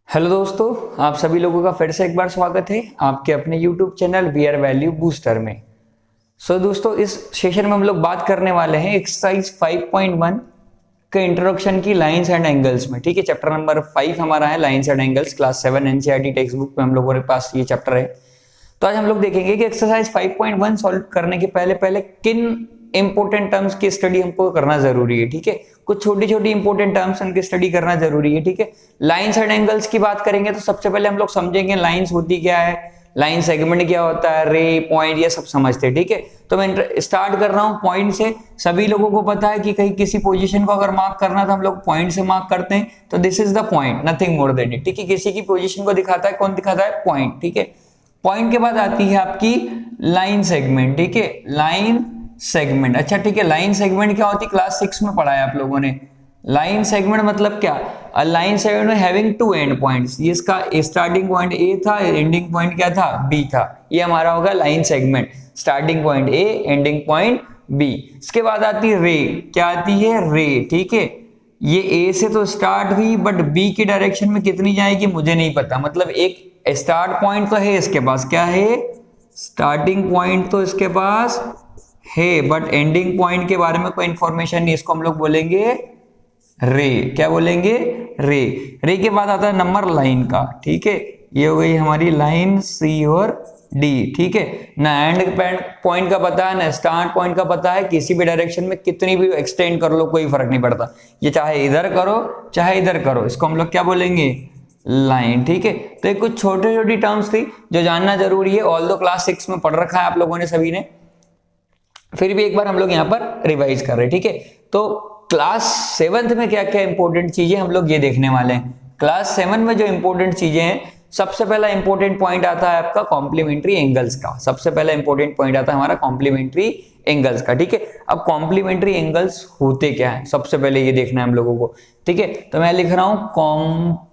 Hello दोस्तों, आप सभी लोगों का फिर से एक बार स्वागत है आपके अपने YouTube channel VR value booster में। दोस्तों, इस सेशन में हम लोग बात करने वाले हैं एक्सरसाइज 5.1 के इंट्रोडक्शन की लाइंस एंड एंगल्स में। ठीक है, चैप्टर नंबर 5 हमारा है lines and angles, class 7 NCERT text book में हम लोगों के पास ये चैप्टर है। तो आज हम लोग देखेंगे कि एक्सरसाइज 5.1 सॉल्व करने के पहले किन इंपोर्टेंट टर्म्स की स्टडी हमको करना जरूरी है। ठीक है, कुछ छोटी छोटी इंपोर्टेंट टर्म्स उनकी स्टडी करना जरूरी है। ठीक है, लाइंस एंड एंगल्स की बात करेंगे तो सबसे पहले हम लोग समझेंगे लाइंस होती क्या है, लाइन सेगमेंट क्या होता है, रे, पॉइंट, ये सब समझते हैं। ठीक है, तो मैं स्टार्ट कर रहा हूं पॉइंट से। सभी लोगों को पता है कि कहीं किसी पोजीशन को अगर मार्क करना तो हम लोग पॉइंट से मार्क करते हैं, तो this is the point, nothing more than it. ठीक है, किसी की पोजीशन को दिखाता है, कौन दिखाता है, पॉइंट। ठीक है, पॉइंट के बाद आती है आपकी लाइन सेगमेंट। ठीक है, लाइन सेगमेंट। अच्छा ठीक है, लाइन सेगमेंट क्या होती है, क्लास 6 में पढ़ा है आप लोगों ने। लाइन सेगमेंट मतलब क्या, अ लाइन सेगमेंट में हैविंग टू एंड पॉइंट्स। ये इसका स्टार्टिंग पॉइंट ए था, एंडिंग पॉइंट क्या था, बी था। ये हमारा होगा line segment, starting point A, ending point B. इसके बाद आती है रे। क्या आती है, रे। ठीक है, ये ए से तो स्टार्ट हुई बट बी की डायरेक्शन में कितनी जाएगी मुझे नहीं पता। मतलब एक स्टार्ट पॉइंट तो है इसके पास, क्या है, स्टार्टिंग पॉइंट तो इसके पास है, बट एंडिंग पॉइंट के बारे में कोई इंफॉर्मेशन नहीं। इसको हम लोग बोलेंगे रे। क्या बोलेंगे, रे। रे के बाद आता है नंबर लाइन का। ठीक है, ये हो गई हमारी लाइन सी और डी। ठीक है ना, एंड पॉइंट का पता है ना, स्टार्ट पॉइंट का पता है। किसी भी डायरेक्शन में कितनी भी एक्सटेंड कर लो कोई फर्क नहीं पड़ता, ये चाहे इधर करो चाहे इधर करो, इसको हम लोग क्या बोलेंगे, लाइन। ठीक है, तो ये कुछ छोटी छोटी टर्म्स थी जो जानना जरूरी है। ऑल दो क्लास 6 में पढ़ रखा है आप लोगों ने सभी ने, फिर भी एक बार हम लोग यहाँ पर रिवाइज कर रहे हैं। ठीक है, तो क्लास 7 में क्या क्या इंपॉर्टेंट चीजें हम लोग ये देखने वाले हैं। क्लास 7 में जो इंपॉर्टेंट चीजें हैं, सबसे पहला इंपॉर्टेंट पॉइंट आता है आपका कॉम्प्लीमेंट्री एंगल्स का। सबसे पहला इंपॉर्टेंट पॉइंट आता है हमारा कॉम्प्लीमेंट्री एंगल्स का। ठीक है, अब कॉम्प्लीमेंट्री एंगल्स होते क्या है, सबसे पहले ये देखना है हम लोगों को। ठीक है, तो मैं लिख रहा हूं कॉम्प्लीमेंट्री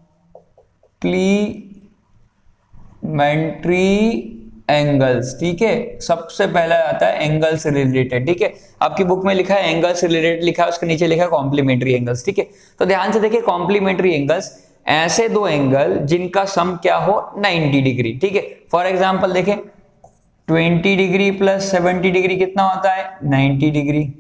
एंगल्स। ठीक है, सबसे पहला आता है एंगल से रिलेटेड। ठीक है, आपकी बुक में लिखा है एंगल से रिलेटेड लिखा है, उसके नीचे लिखा है कॉम्प्लीमेंट्री एंगल्स। ठीक है, तो ध्यान से देखिए, कॉम्प्लीमेंट्री एंगल्स ऐसे दो एंगल जिनका सम क्या हो, 90 डिग्री। ठीक है, फॉर एग्जांपल देखें, 20 डिग्री प्लस 70 डिग्री कितना होता है, 90 degree.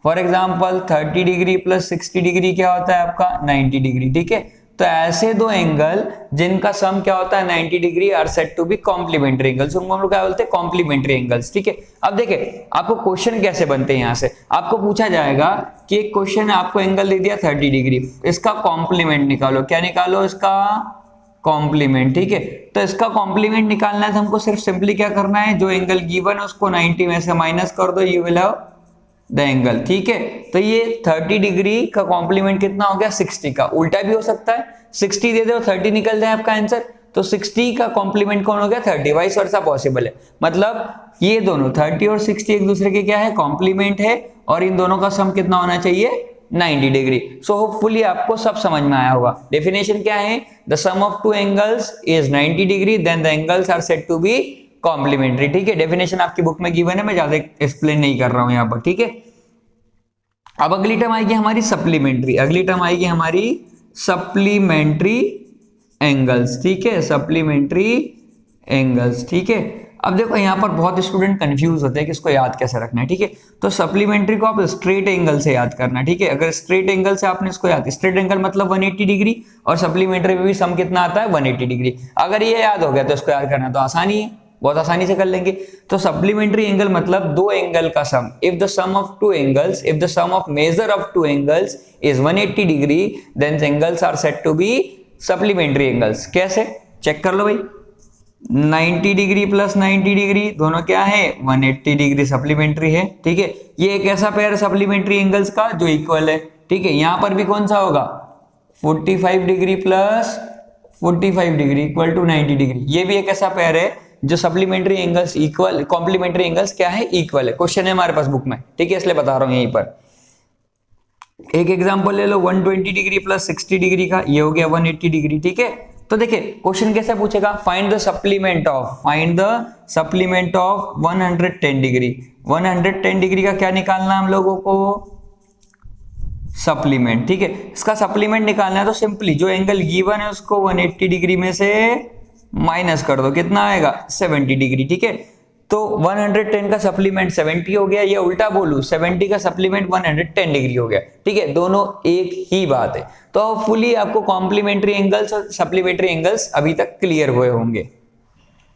For example 30 degree plus 60 degree क्या होता है आपका, 90 डिग्री। ठीक है, तो ऐसे दो एंगल जिनका सम क्या होता है, 90 degree, are said to be complementary angles. उनको हम लोग क्या बोलते हैं, कॉम्प्लीमेंट्री एंगल्स। ठीक है, अब देखिए आपको क्वेश्चन कैसे बनते हैं। यहां से आपको पूछा जाएगा कि एक क्वेश्चन है, आपको एंगल दे दिया 30 डिग्री, इसका कॉम्प्लीमेंट निकालो। क्या निकालो, इसका कॉम्प्लीमेंट। ठीक है, तो इसका कॉम्प्लीमेंट निकालना है तो हमको सिर्फ सिंपली क्या करना है, जो एंगल गिवन है उसको 90 में से माइनस कर दो, you will have the angle. ठीक है, तो ये 30 डिग्री का कॉम्प्लीमेंट कितना हो गया, 60 का। उल्टा भी हो सकता है, 60 दे दो 30 निकल जाए आपका आंसर, तो 60 का कॉम्प्लीमेंट कौन हो गया, 30। वाइस वर्सा पॉसिबल है। मतलब ये दोनों 30 और 60 एक दूसरे के क्या है, कॉम्प्लीमेंट है, और इन दोनों का सम कितना होना चाहिए, 90 डिग्री। सो होपफुली आपको सब समझ में आया होगा। डेफिनेशन क्या है, the sum of two angles is 90 degree, then the angles are said to be complementary. ठीक है, डेफिनेशन आपकी बुक में गिवन है, मैं ज्यादा एक्सप्लेन नहीं कर रहा हूं यहां पर। ठीक है, अब अगली टर्म आएगी हमारी सप्लीमेंट्री। अगली टर्म आएगी हमारी सप्लीमेंट्री एंगल्स। ठीक है, सप्लीमेंट्री एंगल्स। ठीक है, अब देखो यहां पर बहुत स्टूडेंट कंफ्यूज होते हैं कि इसको याद कैसे रखना है। ठीक है, तो सप्लीमेंट्री को आप स्ट्रेट एंगल से याद करना। ठीक है, अगर स्ट्रेट एंगल से आपने इसको याद, स्ट्रेट एंगल मतलब 180 डिग्री, और सप्लीमेंट्री में भी सम कितना आता है, 180 डिग्री। अगर ये याद हो गया तो इसको याद करना तो आसानी है, बहुत आसानी से कर लेंगे। तो सप्लीमेंट्री एंगल मतलब दो एंगल का sum. If the sum of two angles, if the sum of measure of two angles is 180 डिग्री, then angles are said to be supplementary angles. कैसे, चेक कर लो भाई, 90 डिग्री प्लस 90 डिग्री दोनों क्या है, 180 डिग्री, सप्लीमेंट्री है। ठीक है, ये एक ऐसा पेयर सप्लीमेंट्री एंगल्स का जो इक्वल है। ठीक है, यहां पर भी कौन सा होगा, 45 degree plus 45 degree equal to 90 degree. ये भी एक ऐसा पेयर है जो supplementary angles equal, complementary angles क्या है, इक्वल है। क्वेश्चन है हमारे पास बुक में। ठीक है, इसलिए बता रहा हूं यहीं पर। एक एग्जांपल ले लो, 120 डिग्री प्लस 60 डिग्री का, ये हो गया 180 डिग्री। ठीक है, तो देखिए क्वेश्चन कैसे पूछेगा, find the supplement of 110 degree. 110 degree का क्या निकालना हम लोगों को, सप्लीमेंट, ठीक है। इसका सप्लीमेंट निकालना है तो सिंपली जो एंगल गिवन है उसको 180 डिग्री में से माइनस कर दो, कितना आएगा 70 डिग्री, ठीक है। तो 110 का सप्लीमेंट 70 हो गया, या उल्टा बोलूं 70 का सप्लीमेंट 110 डिग्री हो गया, ठीक है। दोनों एक ही बात है। तो फुली आपको कॉम्प्लीमेंट्री एंगल्स और सप्लीमेंट्री एंगल्स अभी तक क्लियर हुए होंगे।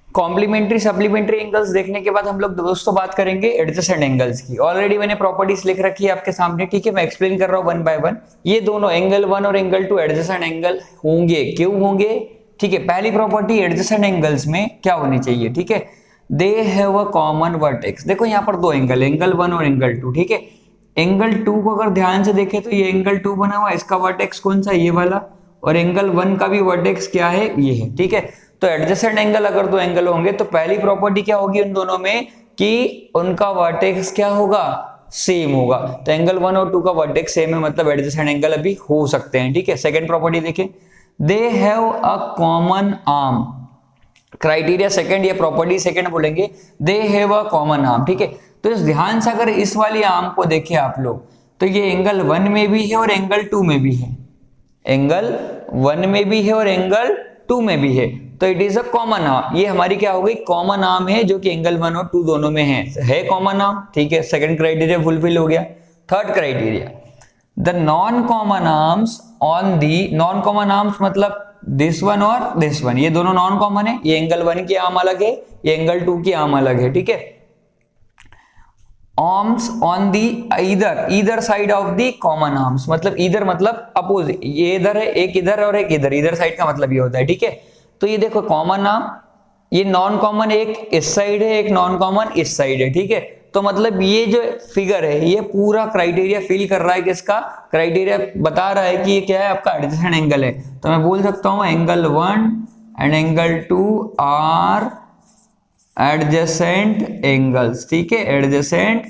कॉम्प्लीमेंट्री सप्लीमेंट्री एंगल्स देखने के बाद हम लोग दोस्तों बात करेंगे एडजेसेंट एंगल्स की। ऑलरेडी मैंने प्रॉपर्टीज लिख रखी है आपके सामने, ठीक है। मैं एक्सप्लेन कर रहा हूं वन बाय वन। ये दोनों एंगल 1 और एंगल 2 एडजेसेंट एंगल होंगे, क्यों होंगे, ठीक है। पहली प्रॉपर्टी एडजेसेंट एंगल्स में क्या होनी चाहिए, ठीक है, they have a common vertex. देखो यहाँ पर दो एंगल, एंगल 1 और एंगल 2, ठीक है। एंगल 2 को अगर ध्यान से देखें तो ये एंगल 2 बना हुआ है, इसका वर्टेक्स कौन सा, ये वाला, और एंगल 1 का भी वर्टेक्स क्या है, ये है, ठीक है। तो एडजेसेंट एंगल अगर दो एंगल होंगे तो पहली प्रॉपर्टी क्या होगी उन दोनों में कि उनका वर्टेक्स क्या होगा, सेम होगा। तो एंगल 1 और 2 का वर्टेक्स सेम है, मतलब एडजेसेंट एंगल अभी हो सकते हैं, ठीक है। सेकंड प्रॉपर्टी देखें, they have a common arm. Criteria second, या प्रॉपर्टी सेकंड बोलेंगे, they have a common arm, ठीक है। तो इस ध्यान से अगर इस वाली आर्म को देखें आप लोग तो ये एंगल 1 में भी है और एंगल 2 में भी है, एंगल 1 में भी है और एंगल 2 में भी है। तो it is a common arm, ये हमारी क्या हो गई, कॉमन आर्म है, जो कि एंगल 1 और 2 दोनों में है कॉमन आर्म, ठीक है। सेकंड क्राइटेरिया फुलफिल हो गया। Third criteria, the non common arms on the, non common arms मतलब दिस वन और दिस वन, ये दोनों नॉन कॉमन है। ये एंगल 1 की आर्म अलग है, ये एंगल 2 की आर्म अलग है, ठीक है। Arms on the either side of the common arms, मतलब ईदर मतलब अपोजिट, ये इधर है, एक इधर और एक इधर, इधर साइड का मतलब ये होता है, ठीक है। तो ये देखो कॉमन आर्म, ये नॉन कॉमन एक इस साइड है, एक नॉन कॉमन इस साइड है, ठीक है। तो मतलब ये जो फिगर है ये पूरा क्राइटेरिया फिल कर रहा है, किसका क्राइटेरिया बता रहा है कि ये क्या है, आपका एडजेसेंट एंगल है। तो मैं बोल सकता हूं angle 1 and angle 2 are adjacent angles, ठीक है, एडजेसेंट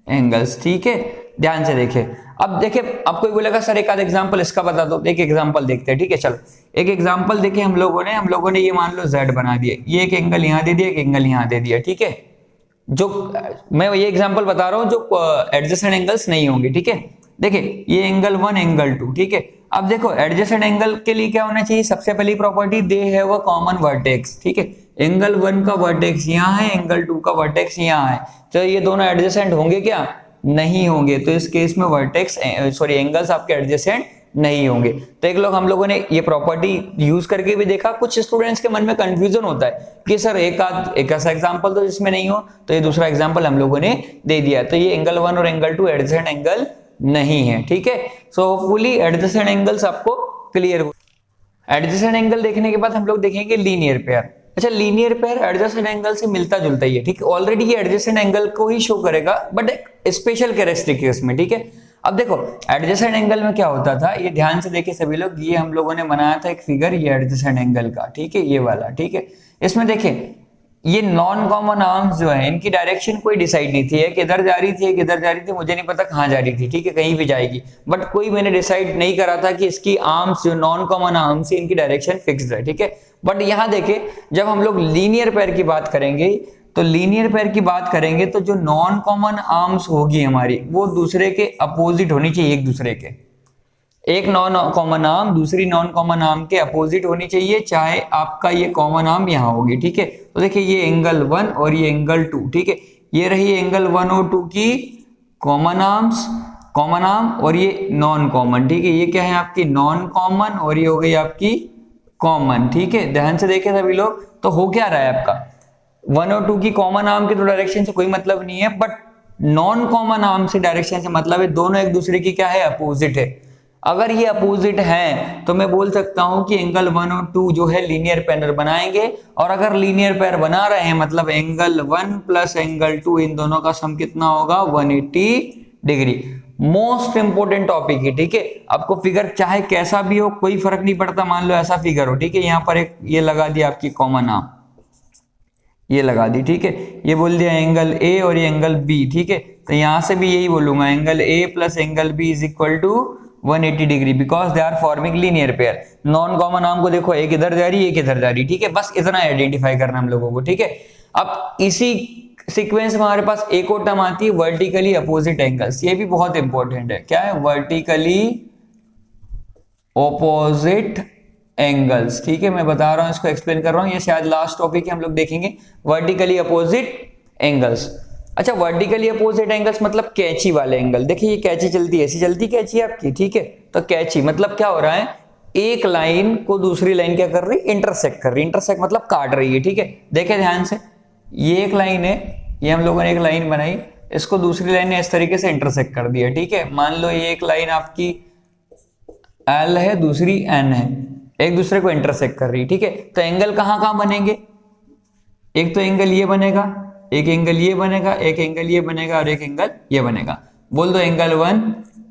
एंगल्स, ठीक है। ध्यान से देखें, अब देखिए आपको बोलेगा सर एक आध एग्जांपल इसका बता दो, एक एग्जांपल देखते हैं, ठीक है। चलो एक एग्जांपल देखें, हम लोगों ने ये मान लो z बना दिया, ये एक एंगल यहां दे दिया, एक एंगल यहां दे दिया, ठीक है। जो मैं ये एग्जांपल बता रहा हूं जो एडजेसेंट एंगल्स नहीं होंगे, ठीक है। देखिए ये एंगल 1 एंगल 2, ठीक है। अब देखो एडजेसेंट एंगल के लिए क्या होना चाहिए, सबसे पहली property they have a common vertex, ठीक है। एंगल 1 का वर्टेक्स यहाँ है, एंगल 2 का वर्टेक्स यहाँ है, तो ये दोनों एडजेसेंट होंगे क्या, नहीं होंगे। तो इस केस में वर्टेक्स एंगल्स आपके एडजेसेंट नहीं होंगे। तो एक लोग हम लोगों ने ये प्रॉपर्टी यूज करके भी देखा। कुछ स्टूडेंट्स के मन में कंफ्यूजन होता है कि सर एक ऐसा एग्जांपल तो जिसमें नहीं हो, तो ये दूसरा एग्जांपल हम लोगों ने दे दिया। तो ये एंगल 1 और एंगल 2 एडजेसेंट एंगल नहीं है, ठीक है। सो होपफुली एडजेसेंट एंगल्स आपको क्लियर हो। एडजेसेंट एंगल देखने के बाद हम लोग देखेंगे लीनियर पेयर। अच्छा, लीनियर पेयर एडजेसेंट एंगल से मिलता जुलता ही है, ठीक है। ऑलरेडी ये एडजेसेंट एंगल को ही शो करेगा, बट एक स्पेशल कैरेक्टरिस्टिक है इसमें, ठीक है। अब देखो एडजेसेंट एंगल में क्या होता था, ये ध्यान से देखिए सभी लोग, ये हम लोगों ने बनाया था एक फिगर, ये एडजेसेंट एंगल का, ठीक है, ये वाला, ठीक है। इसमें देखिए ये नॉन कॉमन आर्म्स जो है इनकी डायरेक्शन कोई डिसाइड नहीं थी, एक इधर जा रही थी, एक इधर जा रही थी, मुझे नहीं पता कहाँ जा रही थी, ठीक है, कहीं भी जाएगी, बट कोई मैंने डिसाइड नहीं करा था कि इसकी आर्म्स जो नॉन कॉमन आर्म्स है इनकी डायरेक्शन फिक्स्ड है, ठीक है। बट यहाँ देखे जब हम लोग लीनियर पेयर की बात करेंगे, तो लीनियर पेयर की बात करेंगे तो जो नॉन कॉमन आर्म्स होगी हमारी वो दूसरे के अपोजिट होनी चाहिए, एक दूसरे के, एक नॉन कॉमन आर्म दूसरी नॉन कॉमन आर्म के अपोजिट होनी चाहिए, चाहे आपका ये कॉमन आर्म यहाँ होगी, ठीक है। तो देखिए ये एंगल 1 और ये एंगल 2, ठीक है, ये रही एंगल 1 और 2 की कॉमन आर्म और ये नॉन कॉमन, ठीक है। ये क्या है आपकी नॉन कॉमन और ये हो गई आपकी कॉमन, ठीक है। ध्यान से देखें सभी लोग, तो हो क्या रहा है आपका 1 और 2 की कॉमन आर्म के तो डायरेक्शन से कोई मतलब नहीं है, बट नॉन कॉमन आर्म से डायरेक्शन से मतलब है, दोनों एक दूसरे की क्या है, अपोजिट है। अगर ये अपोजिट है तो मैं बोल सकता हूं कि एंगल 1 और 2 जो है लीनियर पेयर बनाएंगे, और अगर लीनियर पेयर बना रहे हैं मतलब एंगल 1 प्लस एंगल 2 इन दोनों का सम कितना होगा 180 डिग्री। मोस्ट इंपोर्टेंट टॉपिक है, ठीक है। आपको फिगर चाहे कैसा भी हो कोई फर्क नहीं पड़ता, मान लो ऐसा फिगर हो, ठीक है, यहाँ पर एक ये लगा दिया आपकी कॉमन आर्म, ये लगा दी, ठीक है, ये बोल दिया एंगल ए और ये एंगल बी, ठीक है। तो यहां से भी यही बोलूंगा angle A plus angle B is equal to 180 degree, because they are forming linear pair. Non common arm को देखो, एक इधर जा रही है, एक इधर जा रही है, ठीक है, बस इतना आइडेंटिफाई करना हम लोगों को, ठीक है। अब इसी सीक्वेंस में हमारे पास एक और टर्म आती है वर्टिकली अपोजिट एंगल्स, ये भी बहुत इंपॉर्टेंट है। क्या है? Vertically opposite angles. ठीक है, मैं बता रहा हूं, इसको एक्सप्लेन कर रहा हूं, ये शायद लास्ट टॉपिक है, हम लोग देखेंगे वर्टिकली अपोजिट एंगल्स। अच्छा, वर्टिकली अपोजिट एंगल्स मतलब कैंची वाले एंगल। देखिए ये कैंची चलती है, ऐसी चलती कैंची आपकी, ठीक है। तो कैंची मतलब क्या हो रहा है, एक लाइन को दूसरी लाइन क्या कर रही, इंटरसेक्ट कर रही। इंटरसेक्ट मतलब काट रही है, ठीक है। देखे ध्यान से, ये एक लाइन है, ये हम लोगों ने एक लाइन बनाई, इसको दूसरी लाइन ने इस तरीके से इंटरसेक्ट कर दिया, ठीक है। मान लो ये एक लाइन आपकी L है, दूसरी N है, एक दूसरे को इंटरसेक्ट कर रही है, ठीक है। तो एंगल कहां कहां बनेंगे, एक तो एंगल ये बनेगा, एक एंगल ये बनेगा, एक एंगल ये बनेगा और एक एंगल ये बनेगा। बोल दो एंगल 1,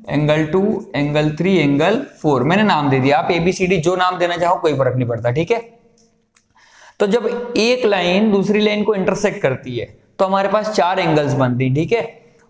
एंगल 2, एंगल 3, एंगल 4। मैंने नाम दे दिया, आप ABCD जो नाम देना चाहो कोई फर्क नहीं पड़ता, ठीक है। तो जब एक लाइन दूसरी लाइन को इंटरसेक्ट करती है तो हमारे पास 4 एंगल्स बनती हैं, ठीक है।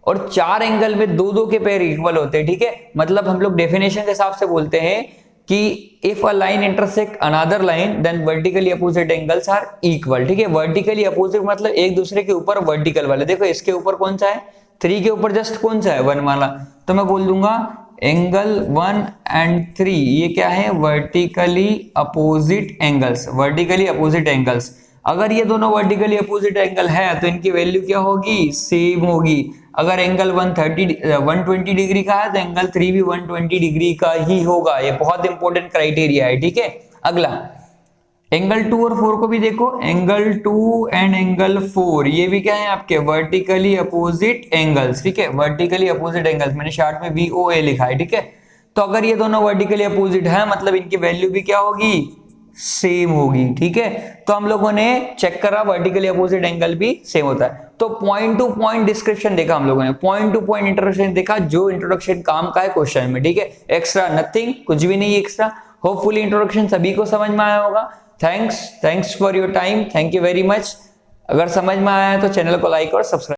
और 4 एंगल में 2-2 के पेयर इक्वल होते हैं, ठीक है। मतलब हम लोग डेफिनेशन के हिसाब से बोलते हैं कि if a line intersect another line then vertically opposite angles are equal, ठीक है। वर्टिकली अपोजिट मतलब एक दूसरे के ऊपर वर्टिकल वाले। देखो इसके ऊपर कौन सा है, 3 के ऊपर जस्ट कौन सा है, 1 वाला। तो मैं बोल दूंगा एंगल 1 एंड 3 ये क्या है, vertically opposite angles. Vertically opposite angles, अगर ये दोनों वर्टिकली अपोजिट एंगल है तो इनकी वैल्यू क्या होगी, सेम होगी। अगर एंगल 120 डिग्री का है तो एंगल 3 भी 120 डिग्री का ही होगा। ये बहुत इंपॉर्टेंट क्राइटेरिया है, ठीक है। अगला एंगल 2 और 4 को भी देखो, एंगल 2 एंड एंगल 4 ये भी क्या है आपके वर्टिकली अपोजिट एंगल्स, ठीक है। वर्टिकली अपोजिट एंगल्स, मैंने शार्ट में VOA लिखा है, ठीक है। तो अगर ये दोनों वर्टिकली अपोजिट है मतलब इनकी वैल्यू भी क्या होगी, सेम होगी, ठीक है। तो हम लोगों ने चेक करा वर्टिकली अपोजिट एंगल भी सेम होता है। तो पॉइंट टू पॉइंट डिस्क्रिप्शन देखा हम लोगों ने, पॉइंट टू पॉइंट इंट्रोडक्शन देखा, जो इंट्रोडक्शन काम का है क्वेश्चन में, ठीक है। एक्स्ट्रा नथिंग, कुछ भी नहीं एक्स्ट्रा। होपफुली इंट्रोडक्शन सभी को समझ में आया होगा। Thanks for your time, thank you very much. अगर समझ में आया है तो चैनल को लाइक और सब्सक्राइब